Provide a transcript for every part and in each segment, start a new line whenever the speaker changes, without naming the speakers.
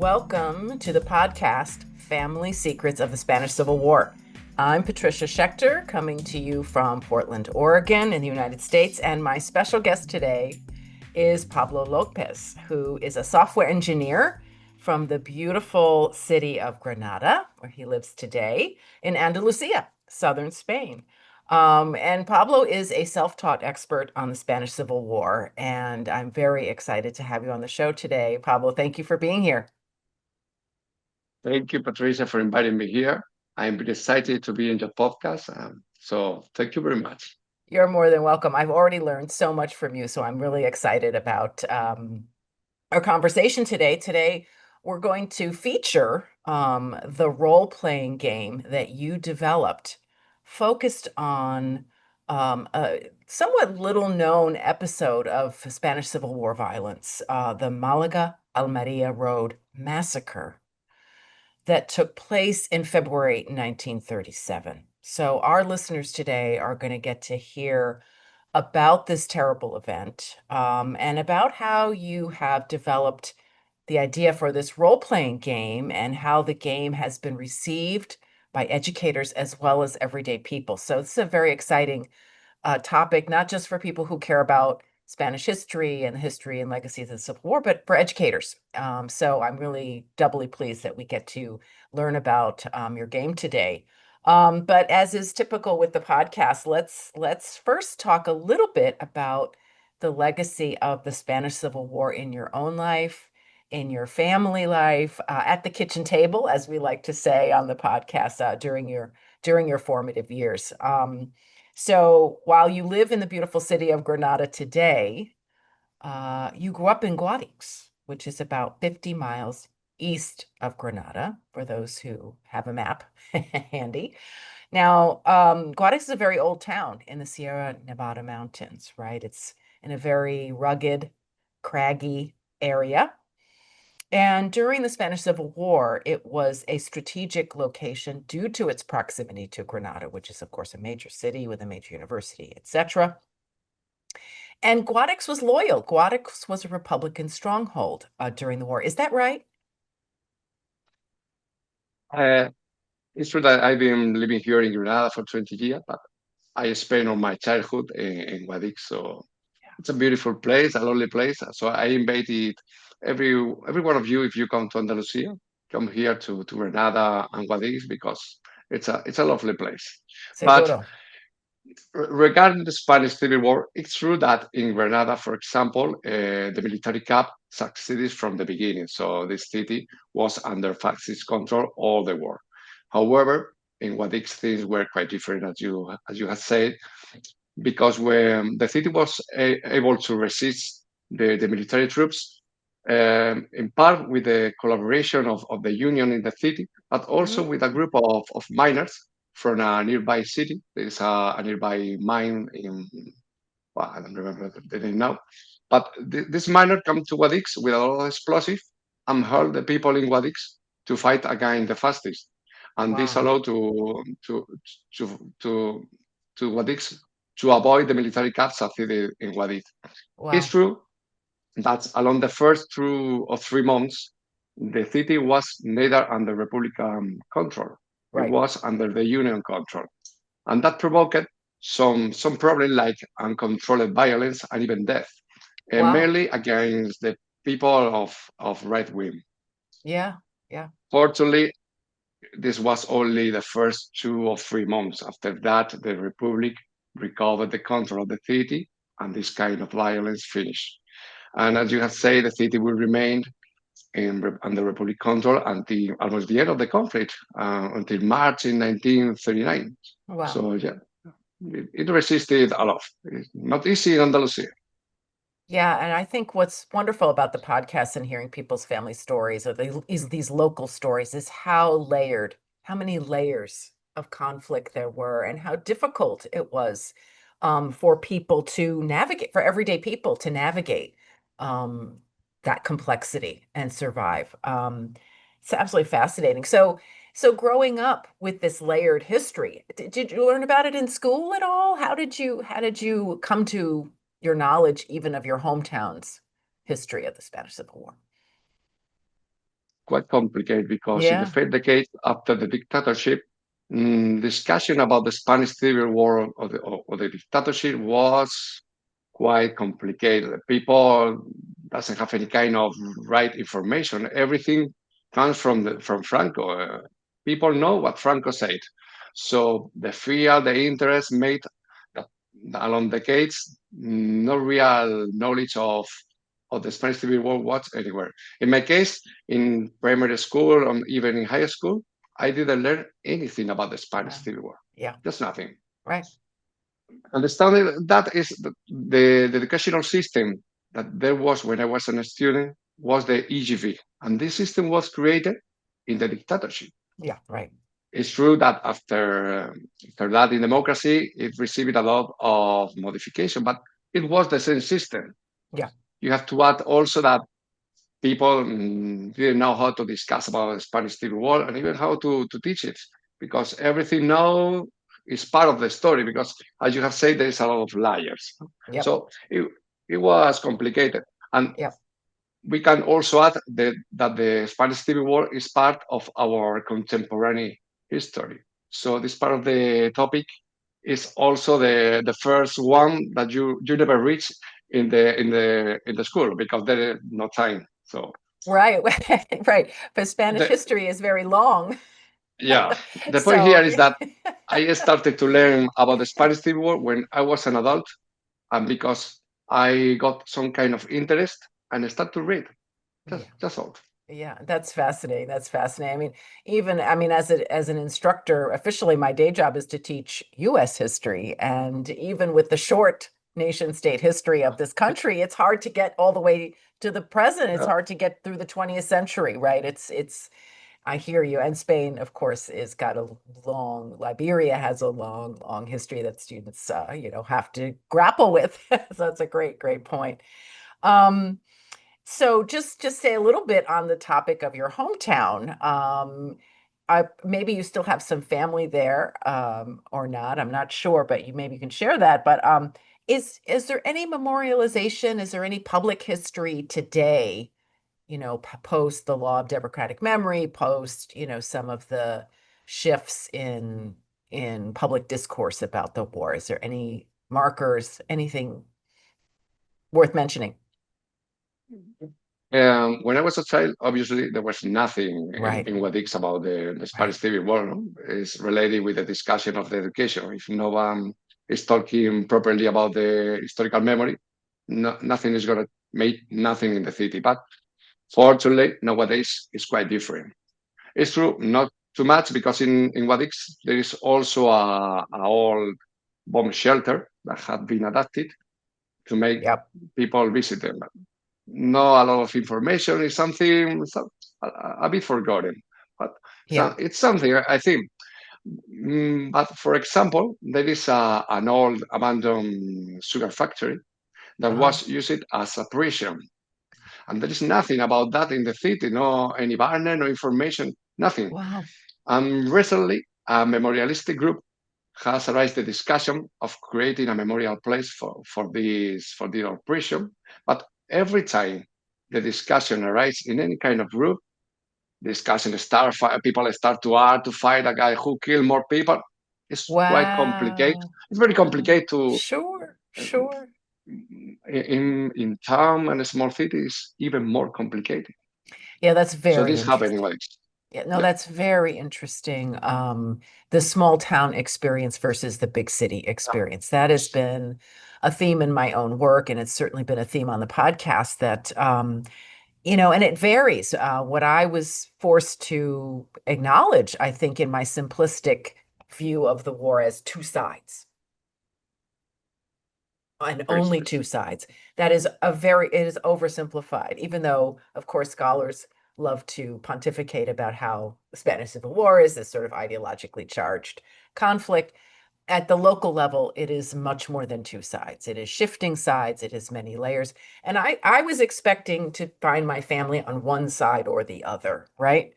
Welcome to the podcast, Family Secrets of the Spanish Civil War. I'm Patricia Schechter, coming to you from Portland, Oregon, in the United States, and my special guest today is Pablo López, who is a software engineer from the beautiful city of Granada, where he lives today, in Andalusia, southern Spain. And Pablo is a self-taught expert on the Spanish Civil War, and I'm very excited to have you on the show today. Pablo, thank you for being here.
Thank you, Patricia, for inviting me here. I'm very excited to be in your podcast. So thank you very much.
You're more than welcome. I've already learned so much from you, so I'm really excited about our conversation today. Today, we're going to feature the role-playing game that you developed, focused on a somewhat little-known episode of Spanish Civil War violence, the Malaga Almeria Road Massacre that took place in February 1937. So, our listeners today are going to get to hear about this terrible event and about how you have developed the idea for this role playing game and how the game has been received by educators as well as everyday people. So, this is a very exciting topic, not just for people who care about Spanish history and the history and legacies of the Civil War, but for educators. So I'm really doubly pleased that we get to learn about your game today. But as is typical with the podcast, let's first talk a little bit about the legacy of the Spanish Civil War in your own life, in your family life, at the kitchen table, as we like to say on the podcast, during your formative years. So while you live in the beautiful city of Granada today, you grew up in Guadix, which is about 50 miles east of Granada, for those who have a map handy. Now, Guadix is a very old town in the Sierra Nevada mountains, right? It's in a very rugged, craggy area. And during the Spanish Civil War, it was a strategic location due to its proximity to Granada, which is, of course, a major city with a major university, etc. And Guadix was loyal. Guadix was a Republican stronghold during the war. Is that right?
Uh, it's true that I've been living here in Granada for 20 years, but I spent all my childhood in Guadix. So it's a beautiful place, a lovely place. So I invited every one of you, if you come to Andalusia, come here to Granada and Guadix because it's a lovely place. But
Seguro.
regarding the Spanish Civil War, it's true that in Granada, for example, the military cap succeeded from the beginning. So the city was under fascist control all the war. However, in Guadix, things were quite different, as you have said, because when the city was able to resist the military troops, in part with the collaboration of the union in the city, but also with a
Mm.
group of miners from a nearby city. There is a nearby mine in, well, I don't remember the name now, but this miner come to Guadix with a lot of explosive and help the people in Guadix to fight against the fascists. And this
Wow.
allowed to to Guadix to avoid the military cap succeeded in Guadix. It's
Wow.
true that along the first 2 or 3 months, the city was neither under Republican control, it
Right.
was under the Union control. And that provoked some problem like uncontrolled violence and even death, and
Wow.
mainly against the people of right wing.
Yeah. Yeah.
Fortunately, this was only the first 2 or 3 months. After that, the Republic recovered the control of the city, and this kind of violence finished. And as you have said, the city will remain under Republic control until almost the end of the conflict, until March in 1939.
Wow.
So yeah, it resisted a lot. It's not easy in Andalusia.
Yeah, and I think what's wonderful about the podcast and hearing people's family stories or these local stories is how layered, how many layers of conflict there were, and how difficult it was for people to navigate, for everyday people to navigate um, that complexity and survive. It's absolutely fascinating. So growing up with this layered history, did you learn about it in school at all? How did you come to your knowledge even of your hometown's history of the Spanish Civil War?
quite complicated because in the
Yeah.
first decade after the dictatorship, discussion about the Spanish Civil War or the dictatorship was quite complicated. People doesn't have any kind of right information. Everything comes from Franco. People know what Franco said, so the fear, the interest made that along decades no real knowledge of the Spanish Civil War was anywhere. In my case, in primary school or even in high school, I didn't learn anything about the Spanish
Wow.
Civil War.
Yeah.
Just nothing.
Right.
Understanding that is the educational system that there was when I was a student was the EGV, and this system was created in the dictatorship.
Yeah. Right.
It's true that after that in democracy, it received a lot of modification, but it was the same system.
Yeah.
You have to add also that people didn't know how to discuss about the Spanish Civil War and even how to teach it because everything now is part of the story because as you have said, there is a lot of layers.
Yep.
So it was complicated. And
Yep.
we can also add that the Spanish Civil War is part of our contemporary history. So this part of the topic is also the first one that you never reach in the school because there is no time. So
Right. Right. But Spanish
the,
history is very long.
yeah, the point here
So,
is that I started to learn about the Spanish Civil War when I was an adult, and because I got some kind of interest and I started to read.
yeah.
Just all.
Yeah, that's fascinating. That's fascinating. I mean, even I mean, as an instructor, officially my day job is to teach US history. And even with the short nation state history of this country, it's hard to get all the way to the present. It's
Yeah.
hard to get through the 20th century, right? It's I hear you. And Spain, of course, is got a long, Liberia has a long, long history that students have to grapple with. So that's a great, great point. Um, so just say a little bit on the topic of your hometown. Maybe you still have some family there, or not. I'm not sure, but maybe you can share that. But is there any memorialization? Is there any public history today, post the law of democratic memory, post, some of the shifts in public discourse about the war? Is there any markers, anything worth mentioning?
When I was a child, obviously there was nothing
Right,
in Guadix about the
right.
Spanish Civil War. No? It's related with the discussion of the education. If no one is talking properly about the historical memory, nothing is going to make nothing in the city. But fortunately, nowadays it's quite different. It's true, not too much because in Guadix there is also a old bomb shelter that had been adapted to make
Yep.
people visit them. Not a lot of information. It's something a bit forgotten, but
Yep.
it's something I think. But for example, there is an old abandoned sugar factory that
Uh-huh.
was used as a prison, and there is nothing about that in the city. No any banner, no information, nothing.
Wow.
And recently, a memorialistic group has raised the discussion of creating a memorial place for the operation. But every time the discussion arises in any kind of group, discussion start, people start to fight a guy who killed more people. It's quite complicated.
Wow.
It's very
Wow.
complicated to
Sure.
um,
Sure.
in town and small cities, even more complicated.
Yeah, that's
So
very
this happening
interesting.
like
Yeah, no,
yeah,
that's very interesting. The small town experience versus the big city experience. That has been a theme in my own work, and it's certainly been a theme on the podcast that and it varies. What I was forced to acknowledge, I think, in my simplistic view of the war as two sides and
very
only two
specific.
sides. It is oversimplified, even though, of course, scholars love to pontificate about how the Spanish Civil War is this sort of ideologically charged conflict. At the local level, it is much more than two sides. It is shifting sides, it is many layers. And I was expecting to find my family on one side or the other, right?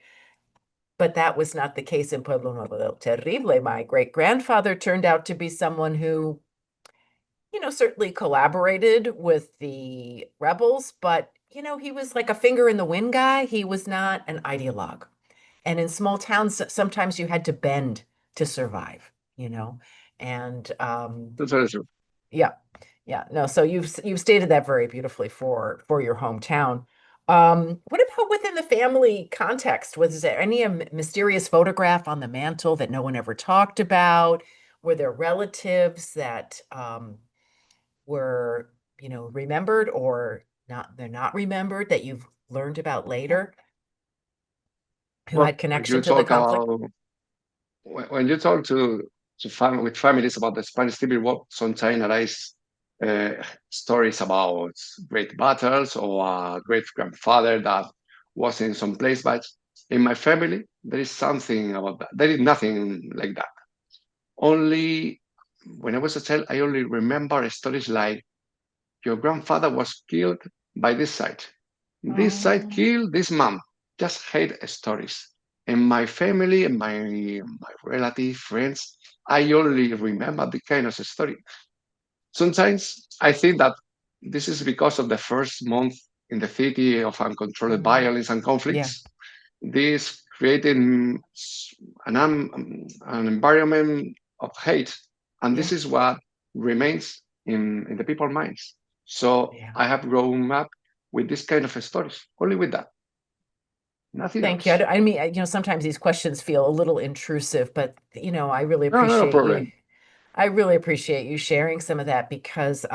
But that was not the case in Pueblo Nuevo del Terrible. My great grandfather turned out to be someone who certainly collaborated with the rebels, but he was like a finger in the wind guy. He was not an ideologue. And in small towns, sometimes you had to bend to survive, you know. And
That's very true.
yeah, yeah, no. So you've stated that very beautifully for your hometown. What about within the family context? Was there any mysterious photograph on the mantle that no one ever talked about? Were there relatives that were, remembered or not? They're not remembered that you've learned about later who
Well,
had connection to the conflict?
when you talk with families about the Spanish Civil War, sometimes arise uh, stories about great battles or a great grandfather that was in some place. But in my family, there is something about that. There is nothing like that. Only when I was a child, I only remember stories like your grandfather was killed by this side. This side
Oh,
killed this mom. Just hate stories. And my family and my relative friends, I only remember the kind of story. Sometimes I think that this is because of the first month in the city of uncontrolled
mm,
violence and
yeah,
conflicts. This created an environment of hate, and
yeah,
this is what remains in the people's minds. So
yeah.
I have grown up with this kind of stories, only with that, nothing
Thank you.
else.
I mean, sometimes these questions feel a little intrusive, but I really
No, no, no
appreciate you.
problem.
I really appreciate you sharing some of that because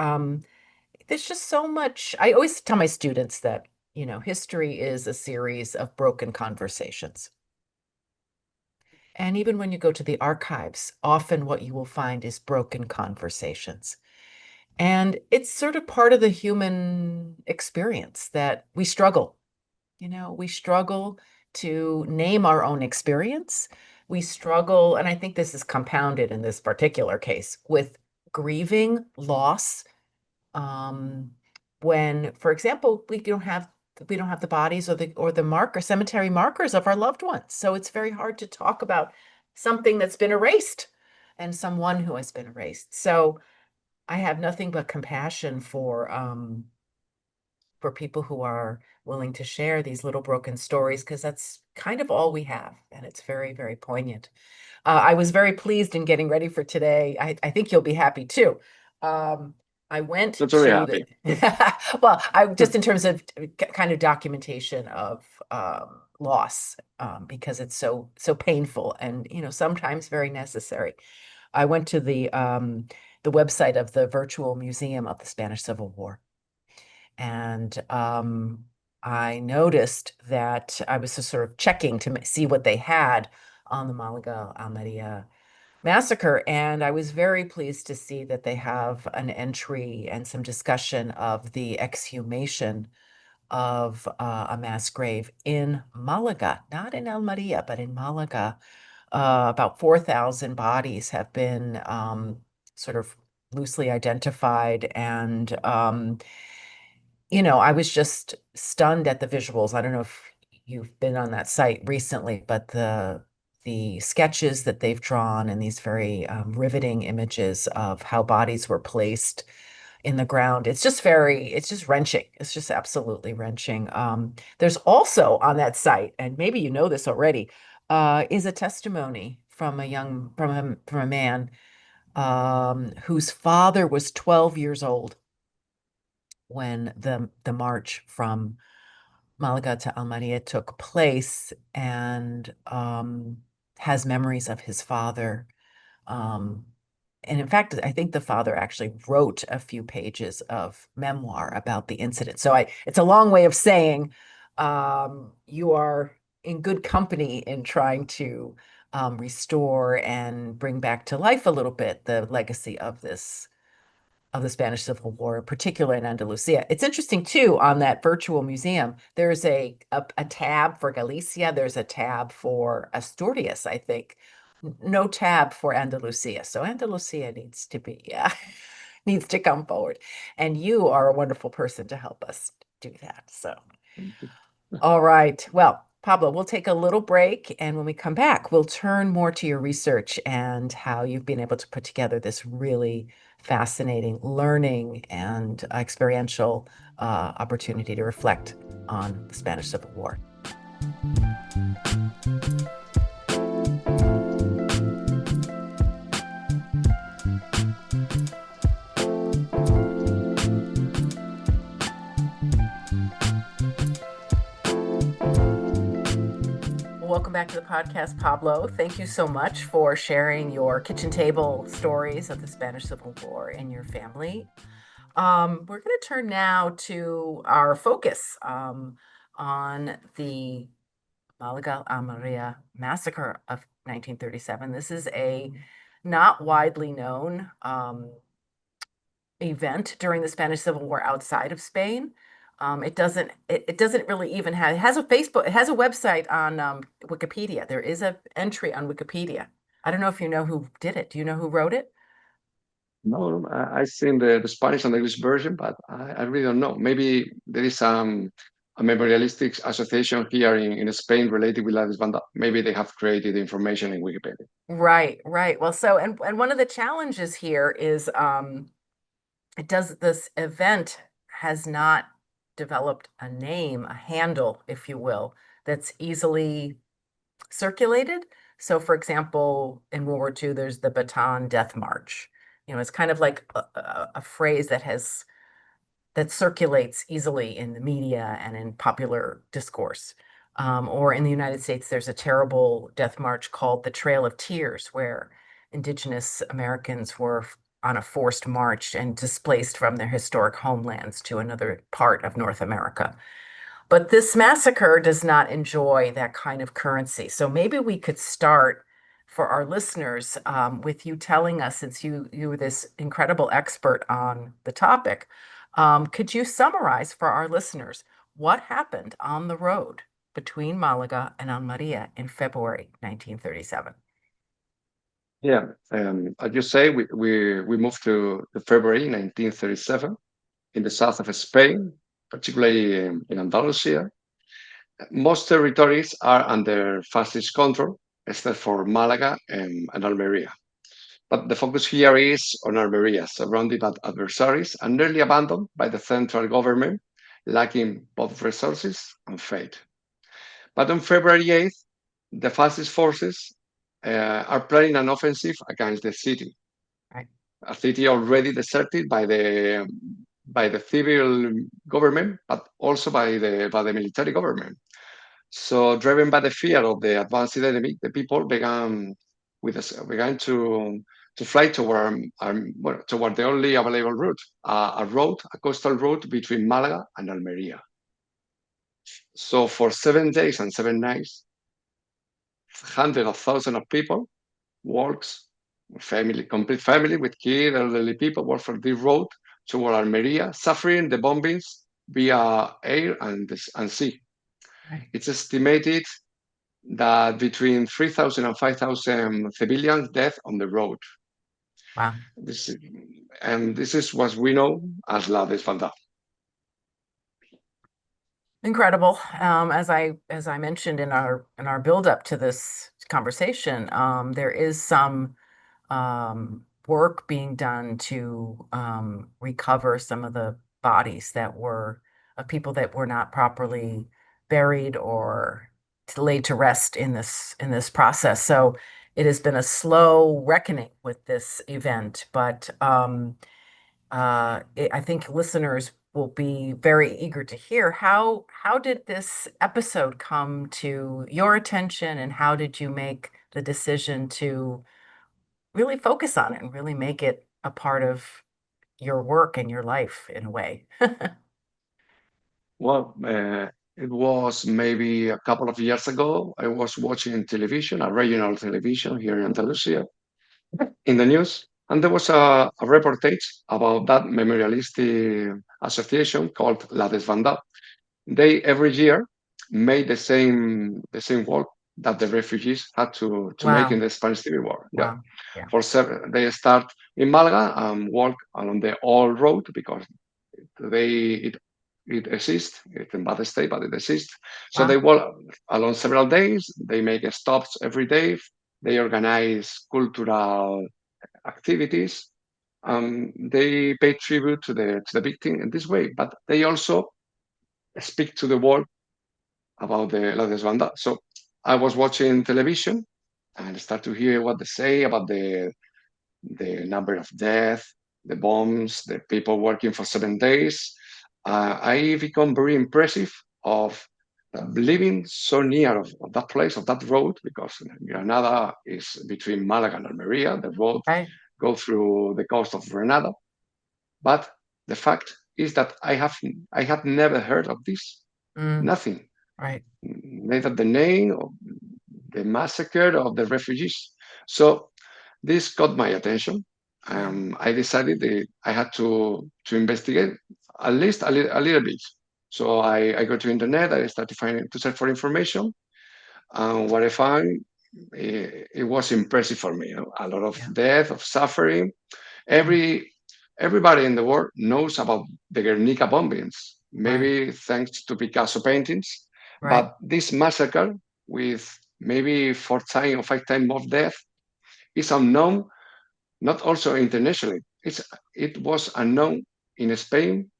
there's just so much. I always tell my students that, history is a series of broken conversations. And even when you go to the archives, often what you will find is broken conversations. And it's sort of part of the human experience that we struggle. We struggle to name our own experience. We struggle, and I think this is compounded in this particular case, with grieving loss. Um, when, for example, we don't have the bodies or the marker cemetery markers of our loved ones. So it's very hard to talk about something that's been erased and someone who has been erased. So I have nothing but compassion for people who are willing to share these little broken stories because that's kind of all we have, and it's very, very poignant. I was very pleased in getting ready for today. I think you'll be happy too. Um, I went
Not very
to
happy.
the well, I just in terms of kind of documentation of loss because it's so painful and sometimes very necessary. I went to the website of the virtual museum of the Spanish Civil War. And I noticed that I was just sort of checking to see what they had on the Malaga Almeria massacre. And I was very pleased to see that they have an entry and some discussion of the exhumation of a mass grave in Malaga, not in Almeria, but in Malaga. About 4,000 bodies have been sort of loosely identified and I was just stunned at the visuals. I don't know if you've been on that site recently, but the sketches that they've drawn and these very riveting images of how bodies were placed in the ground. It's just wrenching. It's just absolutely wrenching. There's also on that site, and maybe you know this already, is a testimony from a man whose father was 12 years old when the march from Malaga to Almeria took place and has memories of his father. Um, and in fact, I think the father actually wrote a few pages of memoir about the incident. So it's a long way of saying you are in good company in trying to restore and bring back to life a little bit the legacy of the Spanish Civil War, in particular in Andalusia. It's interesting too, on that virtual museum, there's a tab for Galicia, there's a tab for Asturias, I think. No tab for Andalusia. So Andalusia needs to be, yeah, needs to come forward. And you are a wonderful person to help us do that. So, all right. Well, Pablo, we'll take a little break. And when we come back, we'll turn more to your research and how you've been able to put together this really fascinating learning and experiential opportunity to reflect on the Spanish Civil War. Welcome back to the podcast, Pablo. Thank you so much for sharing your kitchen table stories of the Spanish Civil War and your family. We're going to turn now to our focus on the Malaga Almeria massacre of 1937. This is a not widely known event during the Spanish Civil War outside of Spain. It doesn't really even have, it has a Facebook, it has a website on Wikipedia. There is an entry on Wikipedia. I don't know if you know who did it. Do you know who wrote it?
No, I've seen the Spanish and the English version, but I really don't know. Maybe there is a memorialistic association here in Spain related with La Desbandá. Maybe they have created information in Wikipedia.
Right, right. Well, so and one of the challenges here is it does this event has not developed a name, a handle, if you will, that's easily circulated. So, for example, in World War II, there's the Bataan Death March. It's kind of like a phrase that circulates easily in the media and in popular discourse. Or in the United States, there's a terrible death march called the Trail of Tears, where Indigenous Americans were on a forced march and displaced from their historic homelands to another part of North America. But this massacre does not enjoy that kind of currency. So maybe we could start for our listeners with you telling us, since you were this incredible expert on the topic, could you summarize for our listeners what happened on the road between Malaga and Almeria in February 1937?
Yeah, as you say, we moved to the February 1937 in the south of Spain, particularly in Andalusia. Most territories are under fascist control, except for Malaga and Almeria. But the focus here is on Almeria, surrounded by adversaries and nearly abandoned by the central government, lacking both resources and faith. But on February 8th, the fascist forces are planning an offensive against the city,
Right.
a city already deserted by the civil government, but also by the military government. So, driven by the fear of the advanced enemy, the people began to fly toward well, toward the only available route, a coastal route between Malaga and Almeria. So, for 7 days and 7 nights, hundreds of thousands of people walks, family, complete family with kids, elderly people walk from this road toward Almeria, suffering the bombings via air and sea.
Right.
It's estimated that between 3,000 and 5,000 civilians dead on the road.
Wow.
This, and this is what we know as La Desbandá.
Incredible. As I mentioned in our build up to this conversation, there is some work being done to recover some of the bodies that were of people that were not properly buried or laid to rest in this process. So it has been a slow reckoning with this event, but I think listeners will be very eager to hear how did this episode come to your attention, and how did you make the decision to really focus on it and really make it a part of your work and your life in a way?
Well, it was maybe a couple of years ago. I was watching television, a regional television here in Andalusia, in the news, and there was a reportage about that memorialistic association called La Desbandá. They every year made the same work that the refugees had to make in
Wow.
the Spanish Civil War. Yeah,
Wow. Yeah.
for seven, they start in Malaga and walk along the old road because they it exists. It's in bad state, but it exists. So they
Wow.
walk along several days. They make stops every day. They organize cultural activities. They pay tribute to the victim in this way, but they also speak to the world about the La Desbandada. So I was watching television and start to hear what they say about the number of deaths, the bombs, the people working for 7 days. I become very impressive of living so near of that place, of that road, because Granada is between Malaga and Almeria. The road
Right.
go through the coast of Granada. But the fact is that I had never heard of this.
Mm,
Nothing.
right.
Neither the name of the massacre of the refugees. So this caught my attention.
Yeah.
I decided that I had to investigate at least a little bit. So I go to internet. I started to search for information, and what I found, it was impressive for me. A lot of
Yeah.
death, of suffering.
Mm,
Every everybody in the world knows about the Guernica bombings,
right.
maybe thanks to Picasso paintings,
Right.
but this massacre with maybe 4 times or 5 times more death is unknown, not also internationally. It was unknown in Spain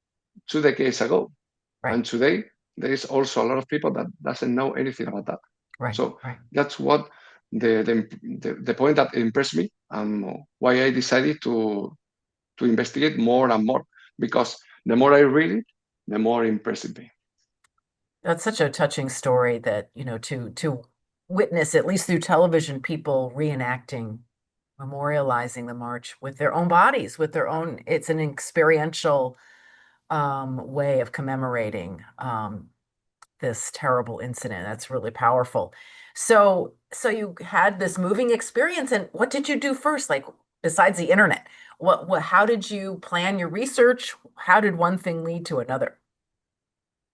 2 decades ago,
Right.
and today there is also a lot of people that doesn't know anything about that.
Right.
So
Right.
that's what the point that impressed me, and why I decided to investigate more and more, because the more I read it, the more impressed me.
That's such a touching story that, to witness, at least through television, people reenacting, memorializing the march with their own bodies, with their own, it's an experiential way of commemorating this terrible incident. That's really powerful. So you had this moving experience, and what did you do first? Like besides the internet, how did you plan your research? How did one thing lead to another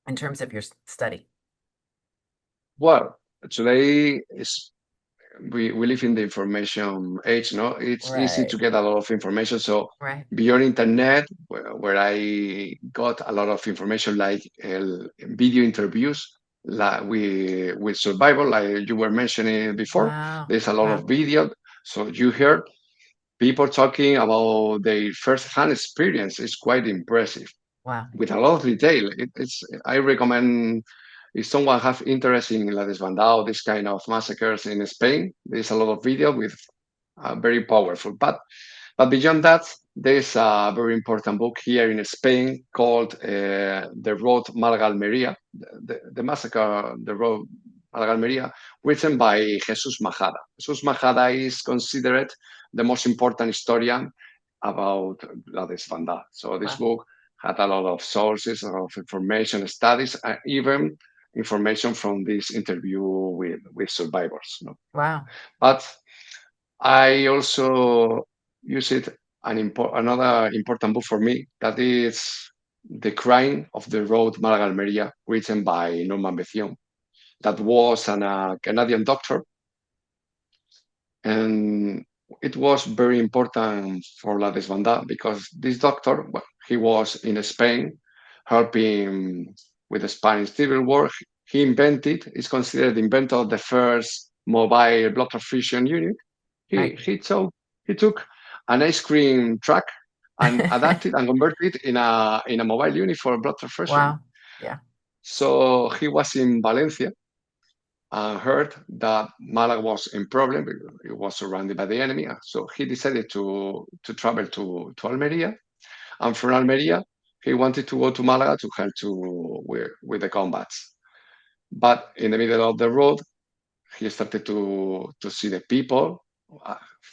in terms of your study?
Well, today is we live in the information age, no? It's easy
Right,
to get a lot of information. So
right.
beyond internet, where I got a lot of information like video interviews with survival, like you were mentioning before,
Wow,
there's a lot
wow,
of video. So you hear people talking about their first-hand experience. It's quite impressive
wow,
with a lot of detail. It's I recommend if someone have interest in La Desbandada, this kind of massacres in Spain, there's a lot of video with very powerful. But beyond that, there's a very important book here in Spain called The Road Malaga Almeria, the massacre, the road Malaga Almeria, written by Jesus Majada. Jesus Majada is considered the most important historian about La Desbandada. So this
wow,
book had a lot of sources of information, studies, and even information from this interview with survivors. No?
wow.
But I also use it another important book for me that is The Crime of the Road Malaga Almeria, written by Norman Bethion, that was a Canadian doctor, and it was very important for La Desbandada because this doctor, well, he was in Spain helping with the Spanish Civil War. He invented, is considered the inventor of the first mobile blood transfusion unit.
Right.
He took an ice cream truck and adapted and converted it in a mobile unit for blood transfusion.
Wow. Yeah.
So he was in Valencia and heard that Malaga was in problem because it was surrounded by the enemy. So he decided to travel to Almeria, and from Almeria he wanted to go to Malaga to help with the combats. But in the middle of the road, he started to see the people,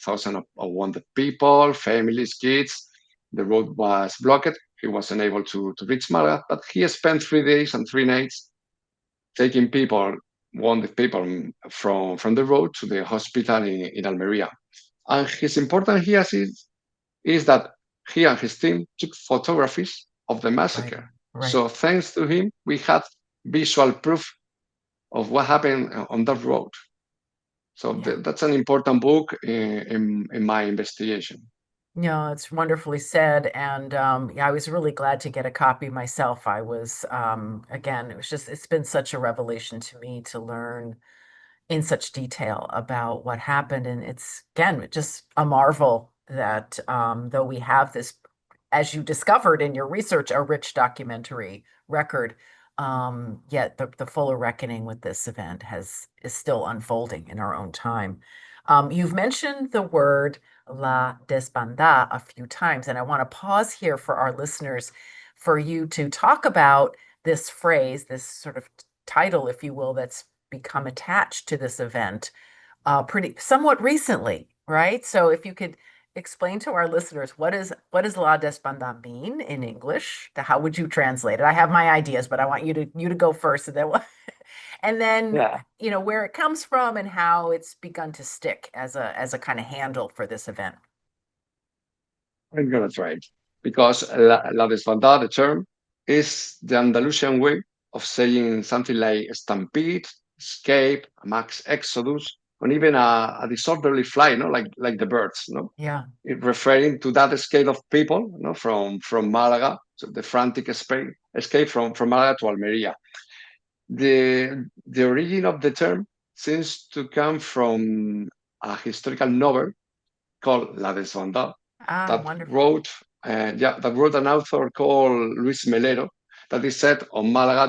thousands of wanted people, families, kids. The road was blocked. He wasn't able to reach Malaga, but he spent 3 days and 3 nights taking people, wounded people from the road to the hospital in Almeria. And his important here is that he and his team took photographies of the
Right.
massacre.
Right.
So thanks to him, we had visual proof of what happened on that road. So
Yeah.
that's an important book in my investigation.
No, it's wonderfully said. And yeah, I was really glad to get a copy myself. I was, again, it's been such a revelation to me to learn in such detail about what happened. And it's, again, just a marvel that though we have this, as you discovered in your research, a rich documentary record, yet the fuller reckoning with this event is still unfolding in our own time. You've mentioned the word La Desbandá a few times, and I want to pause here for our listeners for you to talk about this phrase, this sort of title, if you will, that's become attached to this event pretty somewhat recently, right? So if you could explain to our listeners what does La Desbandada mean in English? How would you translate it? I have my ideas, but I want you to go first, and then and then
Yeah,
where it comes from and how it's begun to stick as a kind of handle for this event.
I'm gonna try it because la desbandada, the term, is the Andalusian way of saying something like stampede, escape, a max exodus, or even a disorderly flight, like the birds,
Yeah.
referring to that scale of people, from Malaga, so the frantic escape from Malaga to Almeria. The origin of the term seems to come from a historical novel called La Desbandada
Ah,
that
wonderful.
wrote an author called Luis Melero that is set on Malaga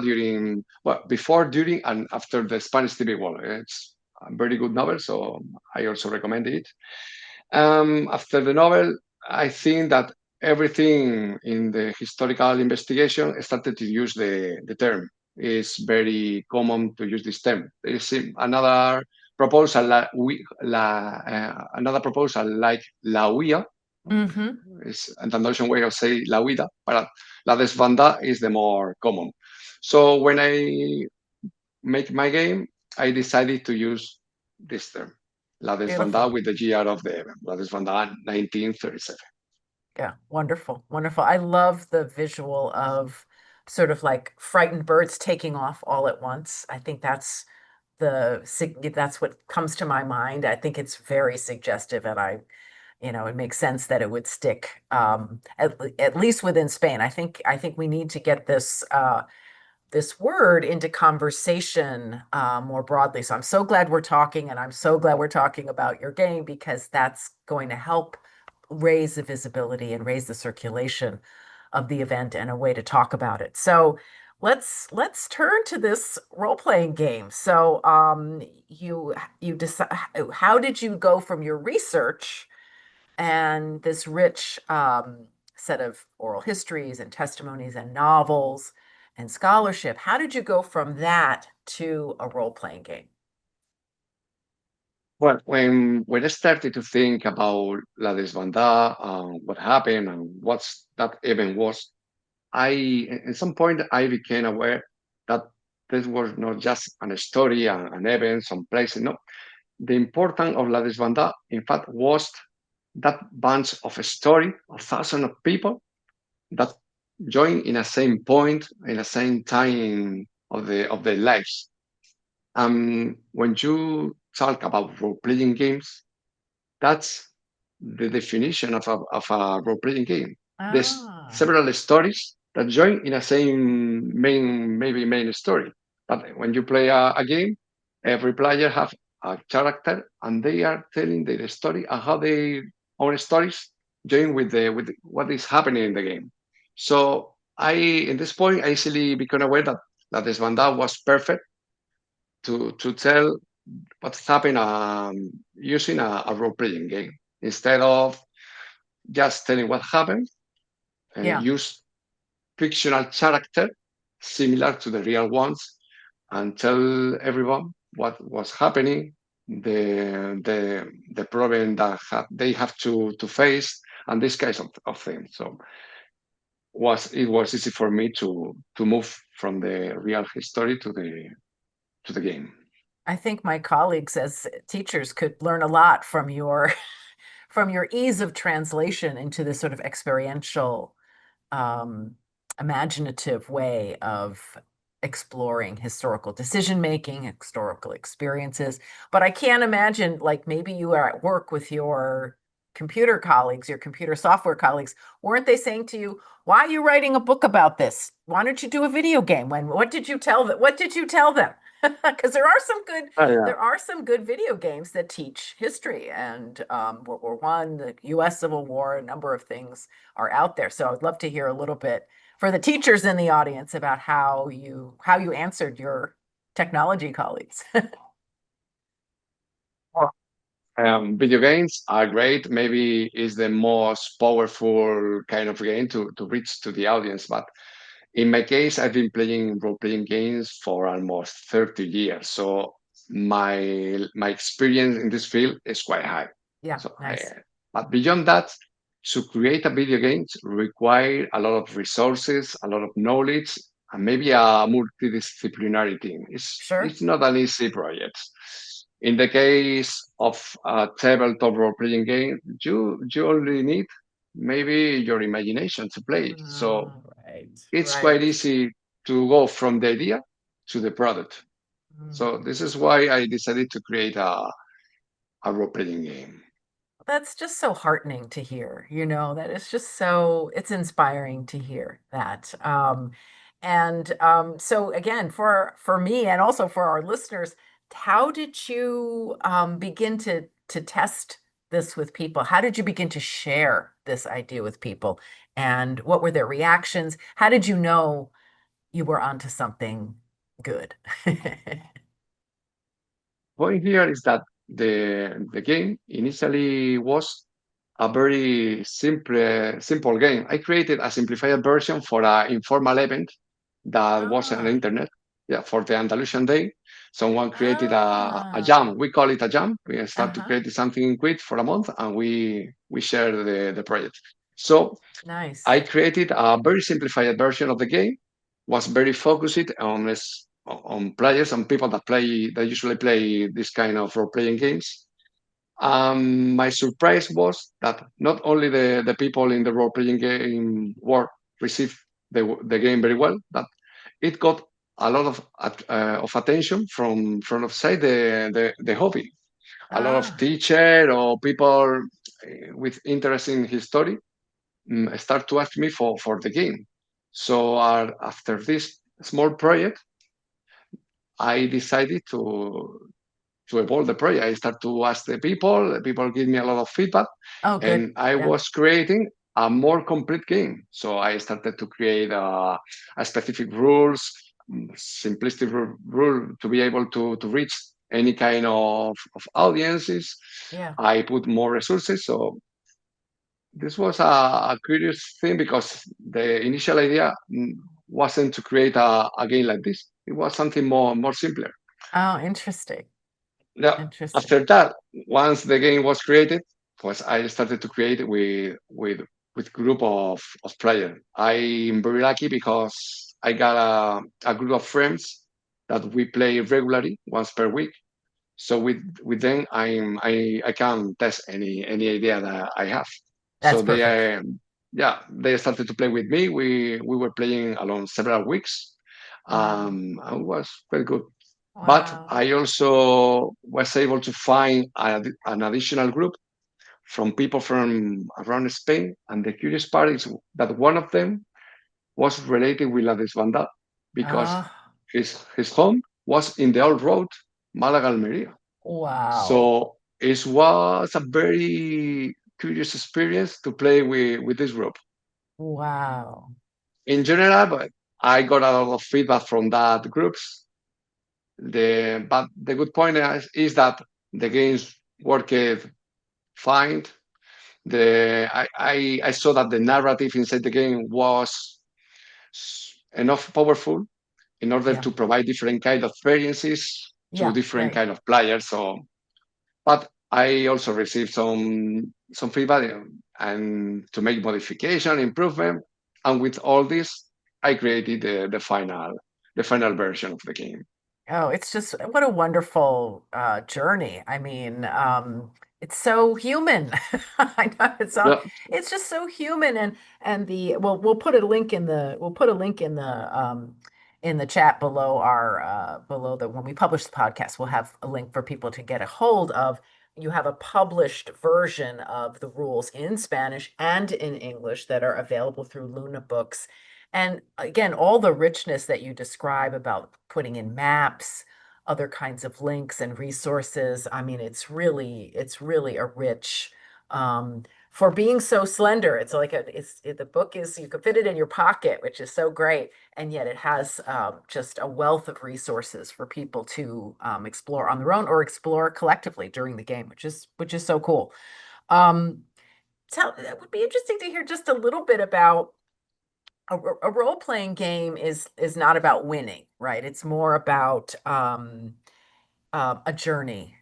before, during, and after the Spanish Civil War. It's a very good novel, so I also recommend it. After the novel, I think that everything in the historical investigation started to use the term. It's very common to use this term. There is another proposal, another proposal like la huida,
Mm-hmm.
is an Andalusian way of saying la huida, but la desbanda is the more common. So when I make my game, I decided to use this term, La Desbandada,
Beautiful.
with the GR of the event, La Desbandada 1937.
Yeah, wonderful, wonderful. I love the visual of sort of like frightened birds taking off all at once. I think that's what comes to my mind. I think it's very suggestive, and it makes sense that it would stick at least within Spain. I think we need to get this word into conversation more broadly. So I'm so glad we're talking, and I'm so glad we're talking about your game because that's going to help raise the visibility and raise the circulation of the event and a way to talk about it. So let's turn to this role-playing game. So you decide how did you go from your research and this rich set of oral histories and testimonies and novels and scholarship. How did you go from that to a role-playing game?
Well, when I started to think about La Desbandada, what happened and what's that event was, at some point I became aware that this was not just an story, an event, some place. No, the importance of La Desbandada, in fact, was that bunch of story of thousands of people that join in a same point, in the same time of their lives. When you talk about role playing games, that's the definition of a role playing game. There's
Ah,
several stories that join in a same main story. But when you play a game, every player have a character and they are telling their story and how their own stories join with what is happening in the game. So in this point, I easily became aware that this Desbandada was perfect to tell what's happening using a role-playing game instead of just telling what happened.
yeah.
Use fictional character similar to the real ones and tell everyone what was happening, the problem that they have to face, and this kinds of things. So it was easy for me to move from the real history to the game.
I think my colleagues as teachers could learn a lot from your from your ease of translation into this sort of experiential um, imaginative way of exploring historical decision making, historical experiences. But I can't imagine, like maybe you are at work with your computer colleagues, your computer software colleagues, weren't they saying to you, "Why are you writing a book about this? Why don't you do a video game?" What did you tell them? What did you tell them? Because
Oh, yeah.
there are some good video games that teach history and World War One, the U.S. Civil War, a number of things are out there. So I'd love to hear a little bit for the teachers in the audience about how you answered your technology colleagues.
Video games are great. Maybe is the most powerful kind of game to reach to the audience. But in my case, I've been playing role-playing games for almost 30 years. So my experience in this field is quite high.
Yeah,
So
nice.
but beyond that, to create a video game require a lot of resources, a lot of knowledge, and maybe a multidisciplinary team.
Sure.
It's not an easy project. In the case of a tabletop role-playing game, you only need maybe your imagination to play it. So
Right,
it's quite
right.
easy to go from the idea to the product. So
Mm.
this is why I decided to create a role-playing game.
That's just so heartening to hear, that is just so, it's inspiring to hear that. And so again, for me and also for our listeners, how did you begin to test this with people? How did you begin to share this idea with people? And what were their reactions? How did you know you were onto something good?
Point here is that the game initially was a very simple game. I created a simplified version for an informal event that was on the
Ah,
internet. Yeah, for the Andalusian Day, someone created a
ah,
jam. We call it a jam. We start to
uh-huh.
create something quick for a month, and we share the project. So
Nice.
I created a very simplified version of the game. Was very focused on players and people that usually play this kind of role playing games. My surprise was that not only the people in the role playing game world received the game very well, but it got a lot of attention from outside the hobby. A lot of
Ah,
teacher or people with interest in history start to ask me for the game. So after this small project, I decided to evolve the project. I start to ask the people give me a lot of feedback,
oh, good.
and I
Yeah.
was creating a more complete game. So I started to create a specific rules, simplistic rule to be able to reach any kind of audiences.
Yeah.
I put more resources. So this was a curious thing because the initial idea wasn't to create a game like this. It was something more simpler.
Oh, interesting.
Now,
Interesting.
after that, once the game was created, was I started to create with group of players. I'm very lucky because I got a group of friends that we play regularly once per week. So with them, I can test any idea that I have.
That's
So
perfect.
yeah, they started to play with me. We were playing along several weeks,
Wow.
and it was very good. But
Wow.
I also was able to find an additional group from people from around Spain. And the curious part is that one of them was related with La Desbandá because
Oh,
his home was in the old road, Malaga Almeria.
wow.
So it was a very curious experience to play with this group.
Wow.
In general, but I got a lot of feedback from that groups. But the good point is that the games worked fine. I saw that the narrative inside the game was enough powerful in order
Yeah.
to provide different kind of experiences to
Yeah.
different
Right.
kind of players. So, but I also received some feedback and to make modification, improvement, and with all this, I created the final version of the game.
Oh, it's just what a wonderful journey. I mean, it's so human. I know
Yeah,
it's just so human and we'll put a link we'll put a link in the chat below our below the when we publish the podcast, we'll have a link for people to get a hold of. You have a published version of the rules in Spanish and in English that are available through Luna Books. And again, all the richness that you describe about putting in maps, other kinds of links and resources. I mean, it's really a rich, for being so slender. It's like the book is, you could fit it in your pocket, which is so great. And yet it has just a wealth of resources for people to explore on their own or explore collectively during the game, which is so cool. Um, so it would be interesting to hear just a little bit about a role-playing game is not about winning, right? It's more about a journey,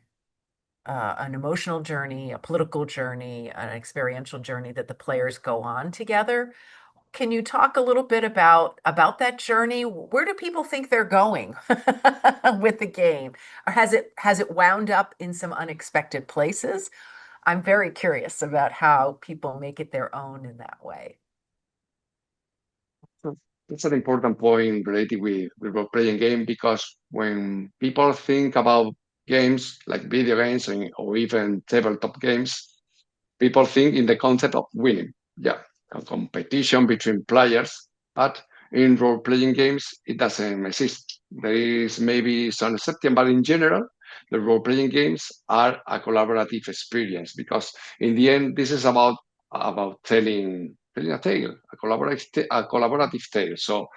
an emotional journey, a political journey, an experiential journey that the players go on together. Can you talk a little bit about that journey? Where do people think they're going with the game? Or has it wound up in some unexpected places? I'm very curious about how people make it their own in that way.
So that's an important point related with role-playing game because when people think about games like video games or even tabletop games, people think in the concept of winning. Yeah, a competition between players, but in role-playing games, it doesn't exist. There is maybe some exception, but in general, the role-playing games are a collaborative experience because in the end, this is about telling a tale, a collaborative tale. So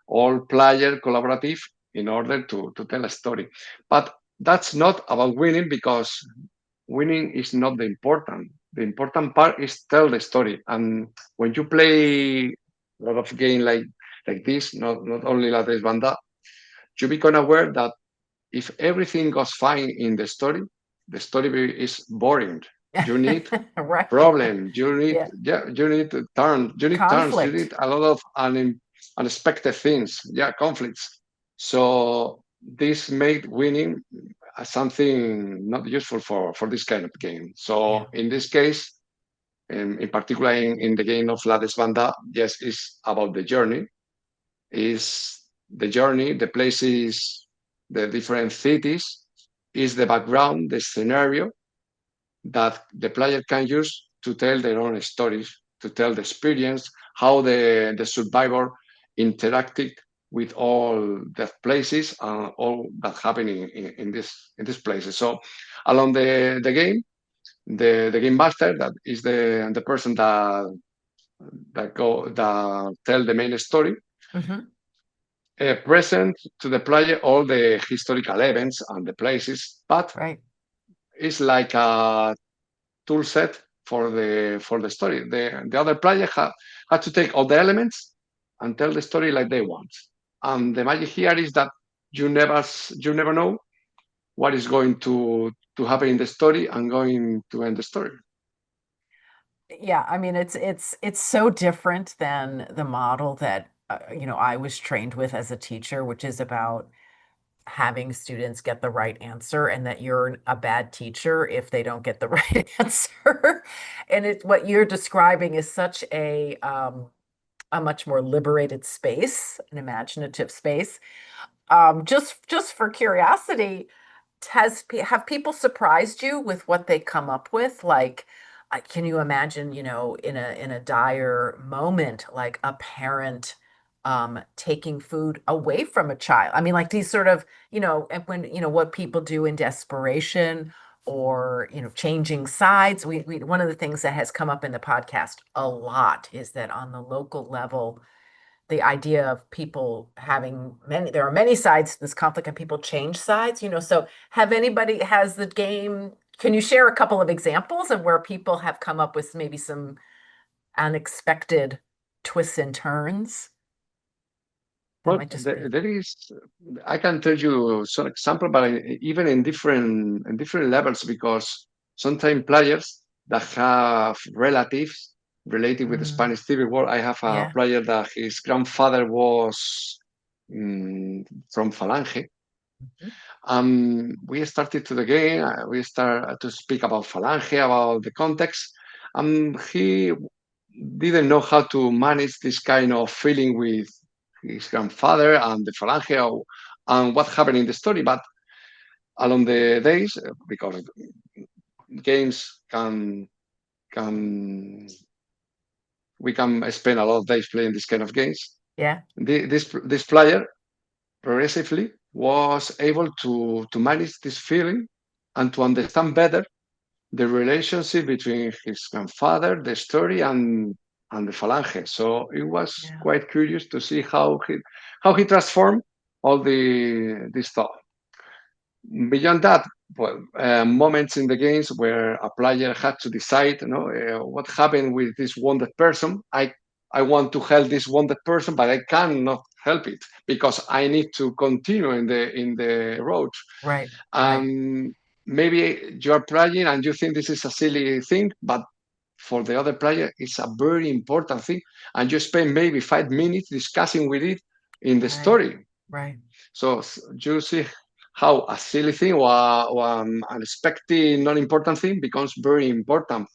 all player collaborative in order to tell a story. But that's not about winning because winning is not the important. The important part is tell the story. And when you play a lot of game like this, not only La Desbandá, you become aware that if everything goes fine in the story is boring. You need
Right.
problem. You need
Yeah.
yeah. You need to turn. You need turns. You need
Conflict.
a lot of unexpected things. Yeah, conflicts. So this made winning something not useful for this kind of game.
Yeah.
So in this case, in particular in the game of La Desbanda, yes, it's about the journey. Is the journey, the places, the different cities, is the background, the scenario that the player can use to tell their own stories, to tell the experience, how the survivor interacted with all the places and all that happened in these places. So along the game, the game master, that is the person that tell the main story,
Hmm.
present to the player all the historical events and the places, but
Right.
it's like a tool set for the story. The other player had to take all the elements and tell the story like they want. And the magic here is that you never know what is going to happen in the story and going to end the story.
Yeah, I mean it's so different than the model that I was trained with as a teacher, which is about having students get the right answer and that you're a bad teacher if they don't get the right answer. And what you're describing is such a much more liberated space, an imaginative space. Just for curiosity, have people surprised you with what they come up with? Like, can you imagine, in a dire moment, like a parent taking food away from a child? I mean, like these sort of, and when, what people do in desperation or, changing sides. One of the things that has come up in the podcast a lot is that on the local level, the idea of people having there are many sides to this conflict and people change sides, so has the game, can you share a couple of examples of where people have come up with maybe some unexpected twists and turns that
Well,
might just
there,
be.
there is. I can tell you some example, but even in different levels, because sometimes players that have relatives related with the
Mm,
Spanish Civil War. I have a
yeah.
player that his grandfather was from Falange.
Mhm.
We started to the game. We start to speak about Falange, about the context. He didn't know how to manage this kind of feeling with his grandfather and the Falange and what happened in the story. But along the days, because games can we can spend a lot of days playing this kind of games.
Yeah.
This player progressively. was able to manage this feeling and to understand better the relationship between his grandfather, the story, and the Falange. So it was
Yeah.
quite curious to see how he transformed all the this thought. Beyond that, well, moments in the games where a player had to decide, what happened with this wounded person. I want to help this wounded person, but I cannot help it because I need to continue in the road.
Right. Right.
Maybe you are playing and you think this is a silly thing, but for the other player, it's a very important thing, and you spend maybe 5 minutes discussing with it in the
Right.
story.
Right.
So you see how a silly thing or an unexpected, non-important thing becomes very important.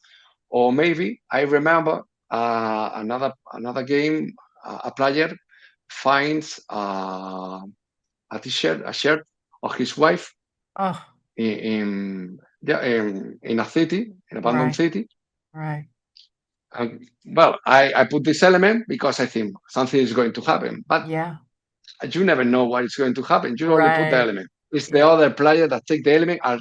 Or maybe I remember another game. A player finds a shirt of his wife
Oh,
in a city, an abandoned
right.
city.
Right.
Well, I put this element because I think something is going to happen, but
Yeah.
you never know what is going to happen. You only put the
Right.
element. It's the
Yeah.
other player that take the element and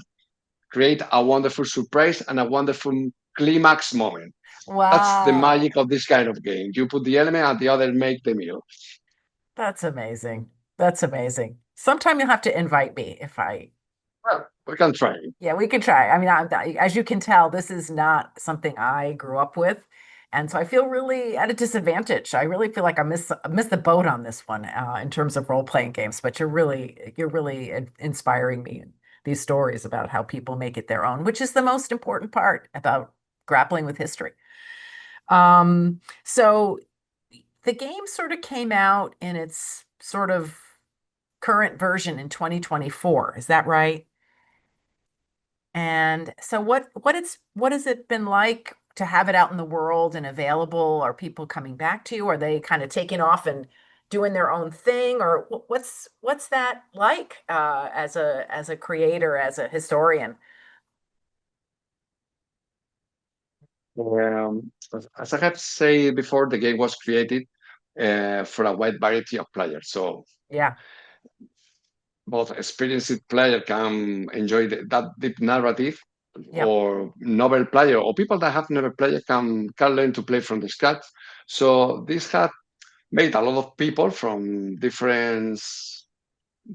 create a wonderful surprise and a wonderful climax moment. That's the
Wow.
magic of this kind of game. You put the element and the other make the meal.
That's amazing. That's amazing. Sometime you'll have to invite me if I,
Well, we can try.
yeah, we can try. I mean, as you can tell, this is not something I grew up with. And so I feel really at a disadvantage. I really feel like I miss the boat on this one in terms of role-playing games, but you're really inspiring me in these stories about how people make it their own, which is the most important part about grappling with history. So the game sort of came out in its sort of current version in 2024. Is that right? And so what has it been like to have it out in the world and available? Are people coming back to you? Are they kind of taking off and doing their own thing? Or what's that like as a creator, as a historian?
As I have said before, the game was created for a wide variety of players. So
Yeah,
both experienced player can enjoy that deep narrative,
yeah,
or novel player, or people that have never played can learn to play from the scratch. So this had made a lot of people from different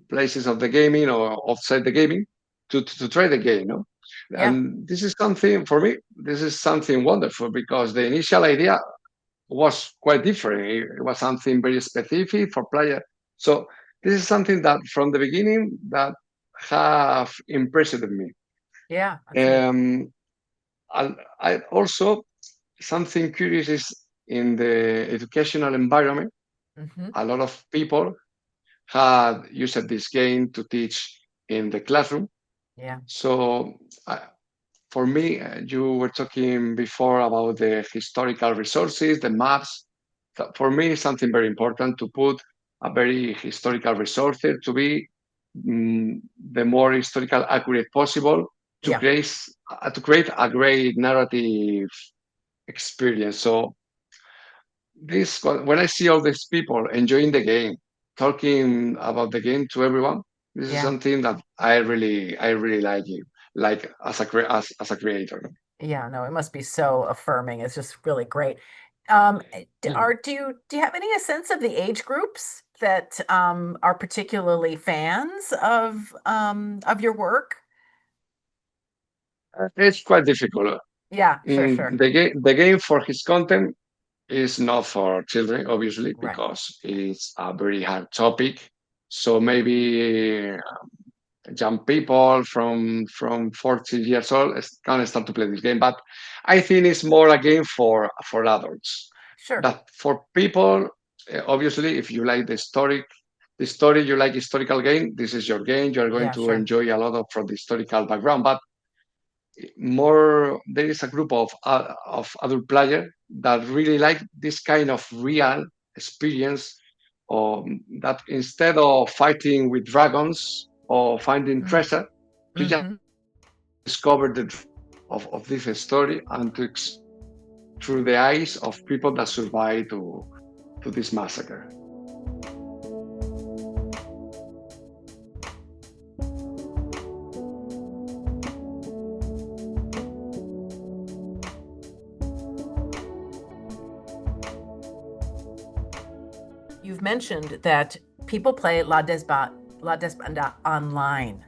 places of the gaming or outside the gaming to try the game. No?
yeah,
And this is something for me. This is something wonderful because the initial idea was quite different. It was something very specific for player. So this is something that from the beginning that have impressed me.
yeah. That's neat.
Um, I also something curious is in the educational environment.
Hmm.
A lot of people had used this game to teach in the classroom.
Yeah,
So for me, you were talking before about the historical resources, the maps. For me, it's something very important to put a very historical resource there to be the more historical accurate possible to
yeah,
create a great narrative experience. So this when I see all these people enjoying the game, talking about the game to everyone, this is
yeah.
something that I really like as a creator.
Yeah, no, it must be so affirming. It's just really great. Do you have any sense of the age groups that are particularly fans of your work?
It's quite difficult.
Yeah, for sure.
The game for his content is not for children, obviously,
Right.
because it's a very hard topic. So maybe young people from 40 years old can start to play this game. But I think it's more a game for adults.
Sure.
But for people, obviously, if you like the story, you like historical game, this is your game. You are going
Yeah,
to
sure.
enjoy a lot of from the historical background. But more there is a group of adult players that really like this kind of real experience, that instead of fighting with dragons or finding treasure, you just
Mm-hmm.
discover the truth of this story and to through the eyes of people that survived to this massacre.
you've mentioned that people play La Desbandá online.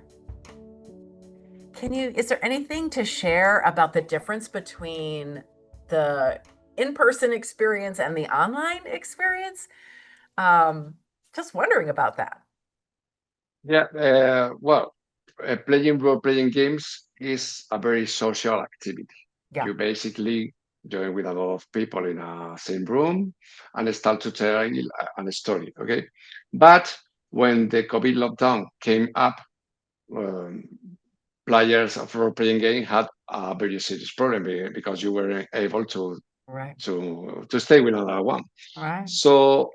Is there anything to share about the difference between the in-person experience and the online experience? Um, just wondering about that.
Yeah, well, playing role-playing games is a very social activity.
Yeah,
You basically join with a lot of people in a same room and start to tell a story, okay? But when the COVID lockdown came up, um, players of role-playing game had a very serious problem because you weren't able
right,
to stay with another one.
right.
So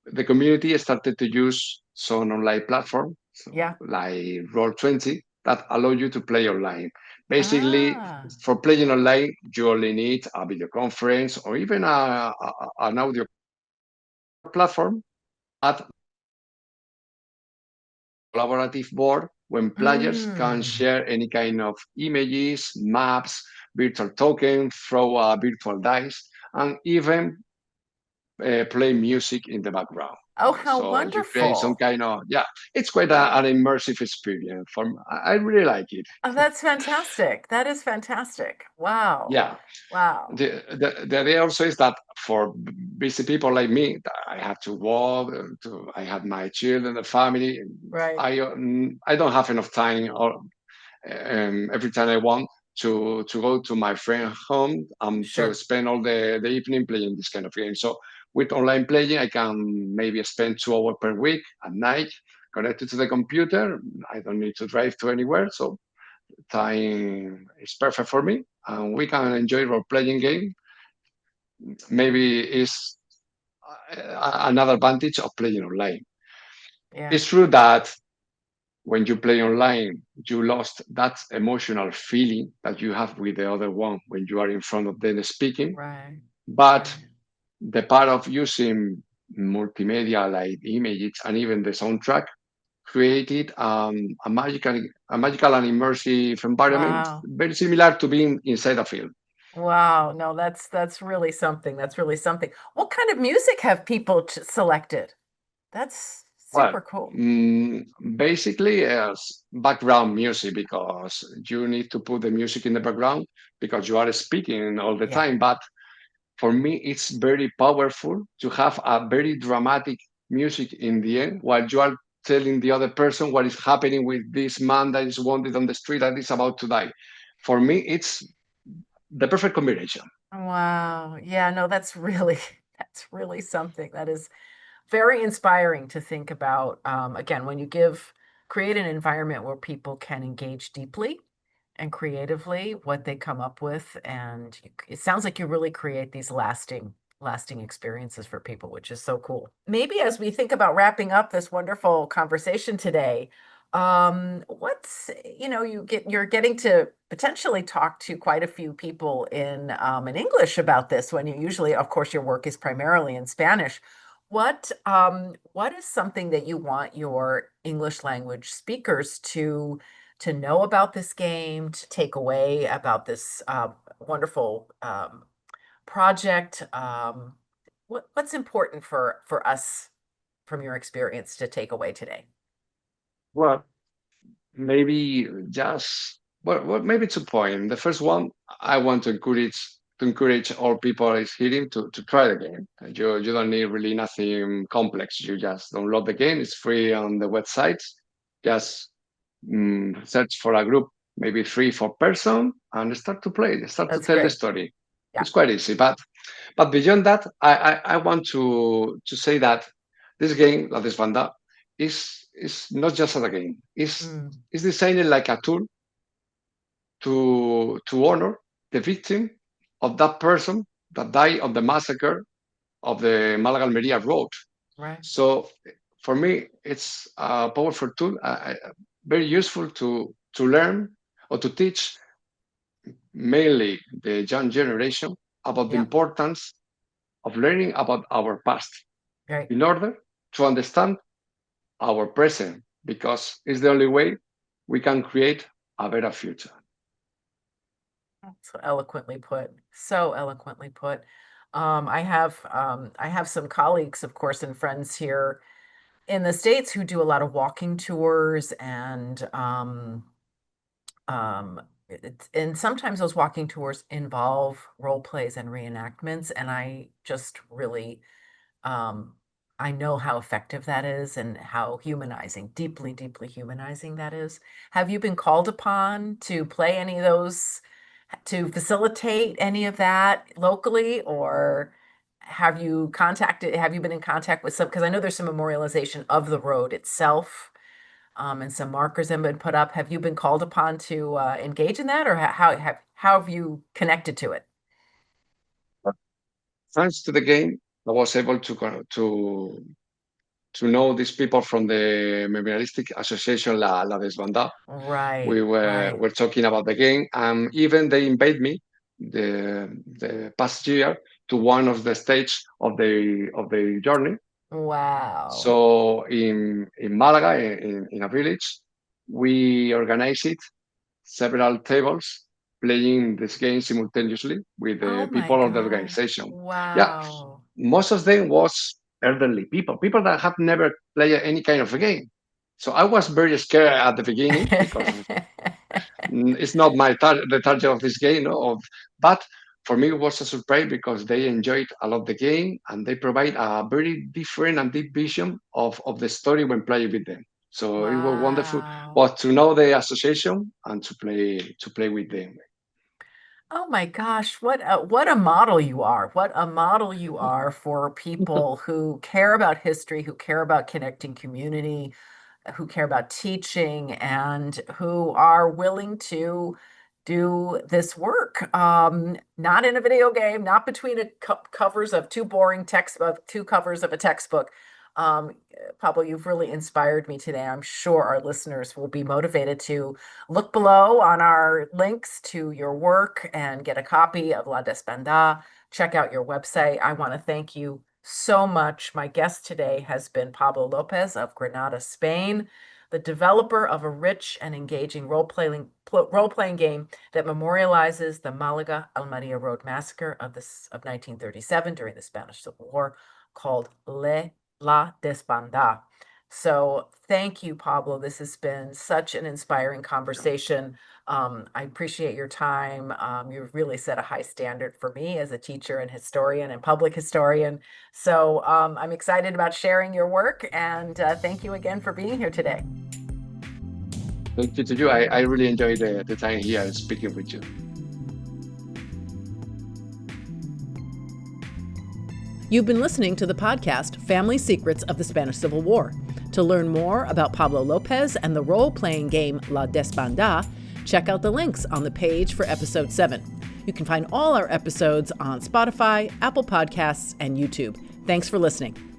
the community started to use some online platform, so
Yeah.
like Roll20, that allow you to play online. Basically,
Ah,
for playing online, you only need a video conference or even an audio platform at collaborative board when players can
mm.
share any kind of images, maps, virtual tokens, throw a virtual dice, and even play music in the background.
Oh, how
So you create some
wonderful.
kind of, yeah, it's quite an immersive experience. I really like it.
Oh, that's fantastic. That is fantastic. Wow.
Yeah.
Wow.
The idea also is that for busy people like me, that I have to work, I have my children, the family.
Right.
I don't have enough time or every time I want to go to my friend's home to
Sure.
spend all the evening playing this kind of game. So with online playing, I can maybe spend 2 hours per week at night connected to the computer. I don't need to drive to anywhere, so time is perfect for me, and we can enjoy role playing game. Maybe is another advantage of playing online.
Yeah.
It's true that when you play online, you lost that emotional feeling that you have with the other one when you are in front of them speaking.
Right.
But
Right.
the part of using multimedia like images and even the soundtrack created a magical and immersive environment,
Wow.
very similar to being inside a film.
Wow. No, that's really something. That's really something. What kind of music have people selected? That's
Well,
super cool.
mm, basically as background music because you need to put the music in the background because you are speaking all the
Yeah.
time. But for me, it's very powerful to have a very dramatic music in the end while you are telling the other person what is happening with this man that is wanted on the street that is about to die. For me, it's the perfect combination.
Wow. Yeah, no, that's really that's really something. That is very inspiring to think about. Again, when you create an environment where people can engage deeply and creatively what they come up with, and it sounds like you really create these lasting experiences for people, which is so cool. Maybe as we think about wrapping up this wonderful conversation today, you're getting to potentially talk to quite a few people in English about this when you usually, of course, your work is primarily in Spanish. What is something that you want your English language speakers to know about this game, to take away about this wonderful project? What's important for us from your experience to take away today?
Well, maybe just maybe 2 points. The first one, I want to encourage all people is hearing to try the game. You don't need really nothing complex. You just download the game. It's free on the website. Just search for a group, maybe 3 4 person, and start to play. Start to
That's
tell the
great.
story.
Yeah.
It's quite easy. But beyond that, I want to say that this game, La Desbandá, is not just a game.
Mm,
It's designed like a tool to honor the victim of that person that died on the massacre of the Malaga Almeria road.
right.
So for me, it's a powerful tool, very useful to learn or to teach mainly the young generation about the
Yeah.
importance of learning about our past
Great.
in order to understand our present, because it's the only way we can create a better future.
So eloquently put. So eloquently put. I have some colleagues, of course, and friends here in the States who do a lot of walking tours um, and sometimes those walking tours involve role plays and reenactments, and I just really um, I know how effective that is and how humanizing, deeply, deeply humanizing that is. Have you been called upon to play any of those, to facilitate any of that locally, or have you been in contact with some, because I know there's some memorialization of the road itself, and some markers have been put up. Have you been called upon to engage in that, or how have you connected to it?
Thanks to the game, I was able to know these people from the memorialistic association La Desbandá. We
Right,
were
right.
talking about the game, and even they invite me the past year to one of the stage of the journey.
Wow.
So in Malaga, in a village, we organize it several tables playing this game simultaneously with
Oh
the
my
people of the
gosh.
organization. Yeah,
Wow.
most of them was elderly people that have never played any kind of a game. So I was very scared at the beginning because it's not the target of this game, no? But for me, it was a surprise because they enjoyed a lot the game and they provide a very different and deep vision of the story when playing with them. So it was wonderful,
Wow.
well, to know the association and to play with them.
Oh my gosh, what a model you are. What a model you are for people who care about history, who care about connecting community, who care about teaching, and who are willing to do this work. Not in a video game, not between covers of two covers of a textbook. Um, Pablo, you've really inspired me today. I'm sure our listeners will be motivated to look below on our links to your work and get a copy of La Desbandá. Check out your website. I want to thank you so much. My guest today has been Pablo López of Granada, Spain, the developer of a rich and engaging role-playing game that memorializes the Malaga Almeria Road massacre of 1937 during the Spanish Civil War, called La Desbandá. So thank you, Pablo. This has been such an inspiring conversation. I appreciate your time. You've really set a high standard for me as a teacher and historian and public historian. So I'm excited about sharing your work, and thank you again for being here today.
Thank you to you. I really enjoyed the time here speaking with you.
You've been listening to the podcast Family Secrets of the Spanish Civil War. To learn more about Pablo López and the role-playing game La Desbandá, check out the links on the page for episode 7. You can find all our episodes on Spotify, Apple Podcasts, and YouTube. Thanks for listening.